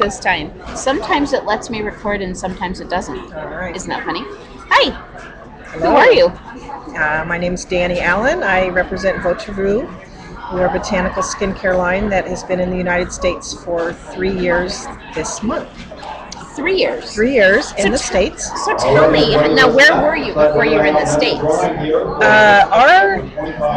this time. Sometimes it lets me record and sometimes it doesn't. All right. Isn't that funny? Hi. Hello. Who are you? My name is Danny Allen. I represent Voltre Vu. We're a botanical skincare line that has been in the United States for 3 years this month. 3 years. 3 years in the States. So tell me, now where were you before you were in the States?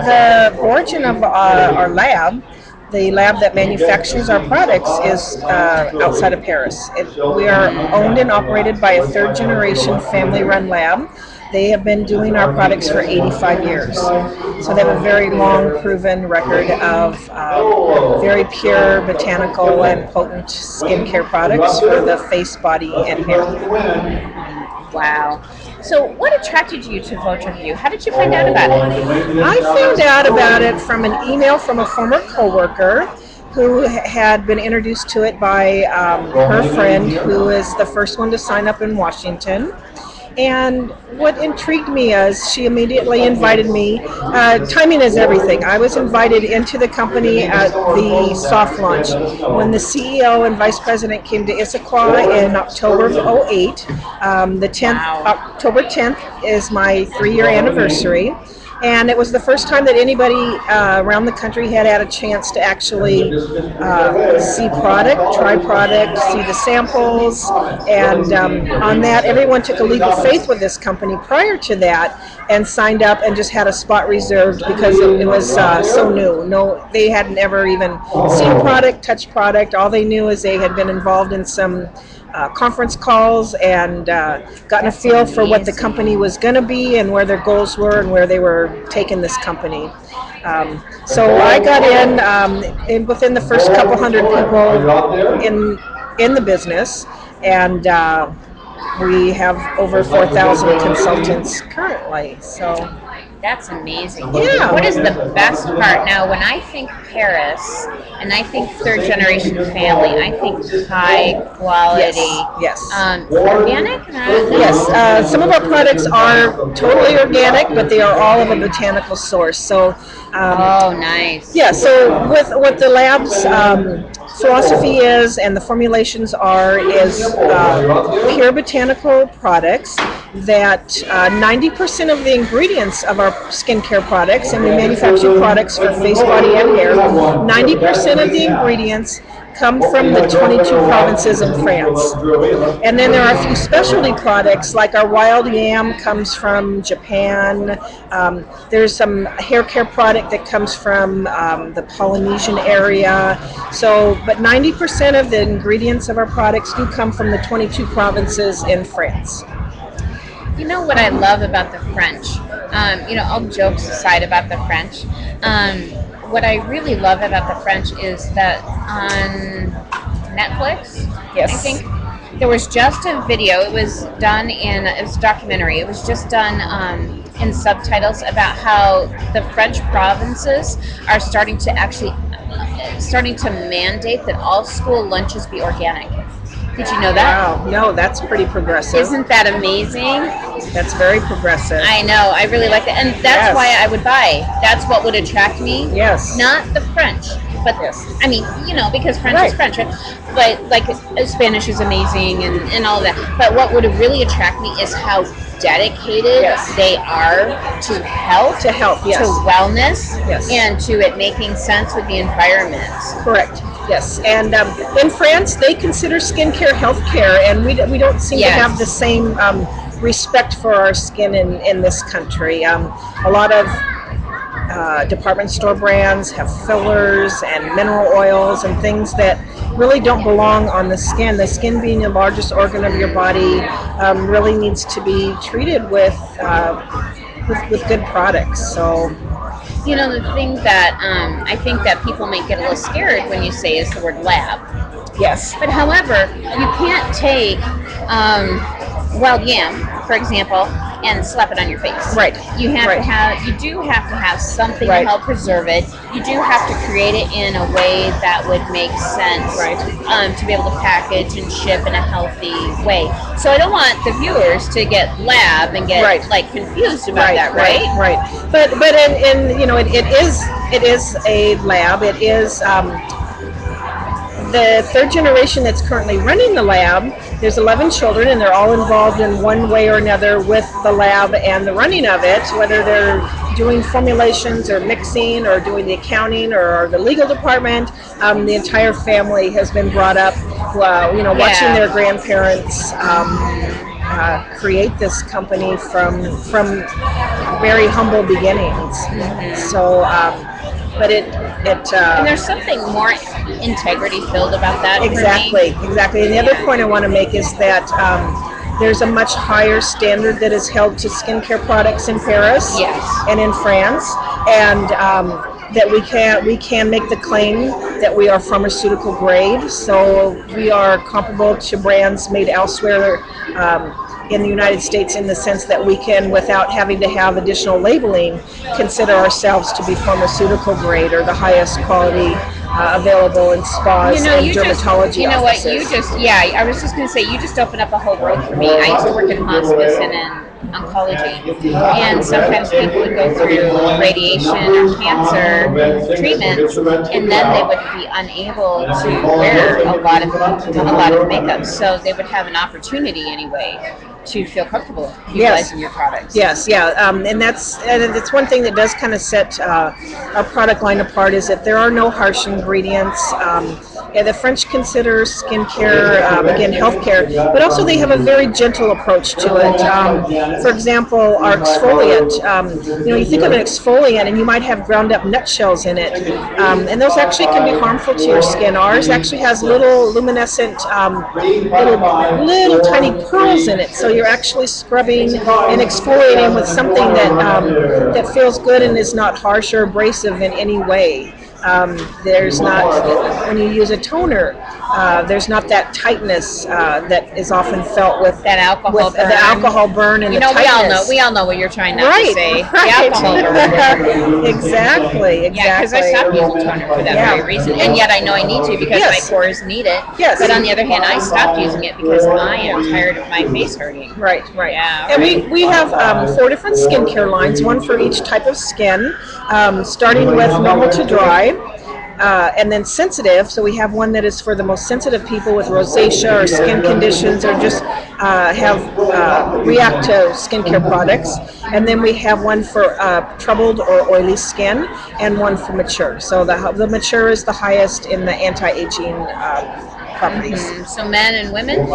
The origin of our lab, the lab that manufactures our products, is outside of Paris. We are owned and operated by a third-generation family-run lab. They have been doing our products for 85 years. So they have a very long proven record of very pure, botanical, and potent skincare products for the face, body, and hair. Wow. So what attracted you to Voltre Vu? How did you find out about it? I found out about it from an email from a former coworker who had been introduced to it by her friend, who is the first one to sign up in Washington. And what intrigued me is she immediately invited me. Timing is everything. I was invited into the company at the soft launch when the CEO and vice president came to Issaquah in October of 2008. The 10th, October 10th is my 3-year anniversary. And it was the first time that anybody around the country had a chance to actually see product, try product, see the samples, and on that, everyone took a leap of faith with this company prior to that and signed up and just had a spot reserved because it was so new. No, they hadn't ever even seen product, touched product. All they knew is they had been involved in some conference calls and gotten a feel for what the company was going to be and where their goals were and where they were taking this company. So I got in within the first couple hundred people in the business, and we have over 4,000 consultants currently. So. That's amazing. Yeah. What is the best part? Now, when I think Paris and I think third generation family, I think high quality. Yes. Organic? Yes. Some of our products are totally organic, but they are all of a botanical source. So. Oh, nice. Yeah. So with what the lab's philosophy is and the formulations is pure botanical products that 90% of the ingredients of our skincare products, and we manufacture products for face, body, and hair, 90% of the ingredients come from the 22 provinces in France. And then there are a few specialty products, like our wild yam comes from Japan. There's some hair care product that comes from the Polynesian area. So, but 90% of the ingredients of our products do come from the 22 provinces in France. You know what I love about the French? All jokes aside about the French, what I really love about the French is that on Netflix, yes. I think there was just a video. It was a documentary. It was just done in subtitles about how the French provinces are starting to mandate that all school lunches be organic. Did you know that? Wow, no, that's pretty progressive. Isn't that amazing? That's very progressive. I know, I really like that. And that's why I would buy. That's what would attract me. Yes. Not the French, but I mean, because French is French, right? But like Spanish is amazing and all of that. But what would really attract me is how dedicated they are to health, yes. to wellness, yes. and to it making sense with the environment. Correct. Yes, and in France they consider skincare health care, and we don't seem to have the same respect for our skin in this country. A lot of department store brands have fillers and mineral oils and things that really don't belong on the skin. The skin, being the largest organ of your body, really needs to be treated with good products. So. The thing that I think that people might get a little scared when you say is the word lab. Yes. But however, you can't take wild yam, for example, and slap it on your face. Right. You do have to have something to help preserve it. You do have to create it in a way that would make sense to be able to package and ship in a healthy way. So I don't want the viewers to get lab and get confused about that, right? Right. But it is a lab. It is the third generation that's currently running the lab, there's 11 children, and they're all involved in one way or another with the lab and the running of it, whether they're doing formulations or mixing or doing the accounting or the legal department. The entire family has been brought up, watching their grandparents create this company from very humble beginnings. So, but and there's something more integrity filled about that. Exactly. And the other point I want to make is that there's a much higher standard that is held to skincare products in Paris and in France, and that we can make the claim that we are pharmaceutical grade. So we are comparable to brands made elsewhere in the United States, in the sense that we can, without having to have additional labeling, consider ourselves to be pharmaceutical grade or the highest quality available in spas and dermatology offices. I was just going to say, you just opened up a whole world for me. I used to work in hospice and in oncology, and sometimes people would go through radiation or cancer treatments, and then they would be unable to wear a lot of makeup, so they would have an opportunity anyway to feel comfortable utilizing your products. And that's one thing that does kind of set our product line apart, is that there are no harsh ingredients. The French consider skincare, again, healthcare, but also they have a very gentle approach to it. For example, our exfoliant, you think of an exfoliant and you might have ground up nutshells in it, and those actually can be harmful to your skin. Ours actually has little luminescent, little tiny pearls in it, so you're actually scrubbing and exfoliating with something that feels good and is not harsh or abrasive in any way. There's not, when you use a toner, there's not that tightness that is often felt with that alcohol burn. The alcohol burn and the tightness. We all know what you're trying to say. Right. The alcohol burn. Exactly. Yeah, because I stopped using toner for that very reason, and yet I know I need to because my pores need it. Yes. But on the other hand, I stopped using it because I am tired of my face hurting. Right. Yeah. And we have 4 different skincare lines, one for each type of skin, starting with normal to dry. And then sensitive, so we have one that is for the most sensitive people with rosacea or skin conditions, or just react to skincare products. And then we have one for troubled or oily skin, and one for mature. So the mature is the highest in the anti-aging properties. So men and women?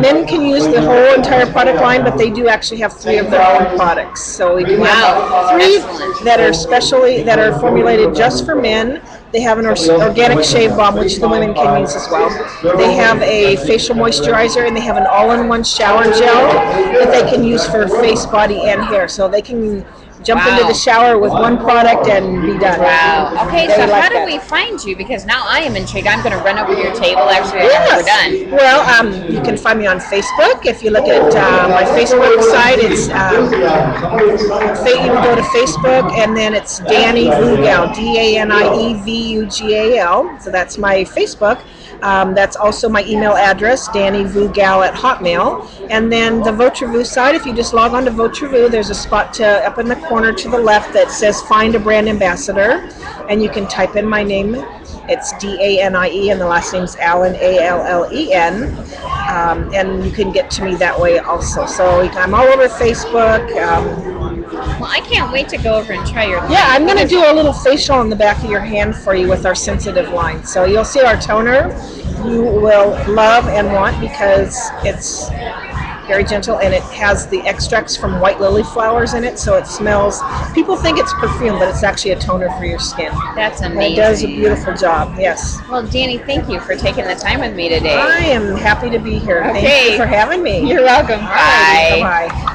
Men can use the whole entire product line, but they do actually have 3 of their own products. So we do have 3 that are formulated just for men. They have an organic shave balm, which the women can use as well. They have a facial moisturizer, and they have an all-in-one shower gel that they can use for face, body, and hair. So they can jump into the shower with one product and be done. Wow. Okay, so how do we find you? Because now I am intrigued. I'm going to run over to your table after we're done. Well, you can find me on Facebook. If you look at my Facebook site, it's you can go to Facebook, and then it's Dani Vugal, DANIEVUGAL. So that's my Facebook. That's also my email address, DaniVugal@hotmail. And then the Voltre Vu site, if you just log on to Voltre Vu, there's a spot up in the corner to the left that says Find a Brand Ambassador, and you can type in my name. It's DANIE, and the last name's Allen, ALLEN. And you can get to me that way also. So I'm all over Facebook. Well, I can't wait to go over and try your line. Yeah, I'm going to do a little facial on the back of your hand for you with our sensitive line. So you'll see our toner you will love and want, because it's very gentle, and it has the extracts from white lily flowers in it, so it smells, people think it's perfume, but it's actually a toner for your skin. That's amazing. And it does a beautiful job, yes. Well, Dani, thank you for taking the time with me today. I am happy to be here. Okay. Thank you for having me. You're welcome. Bye. Bye-bye.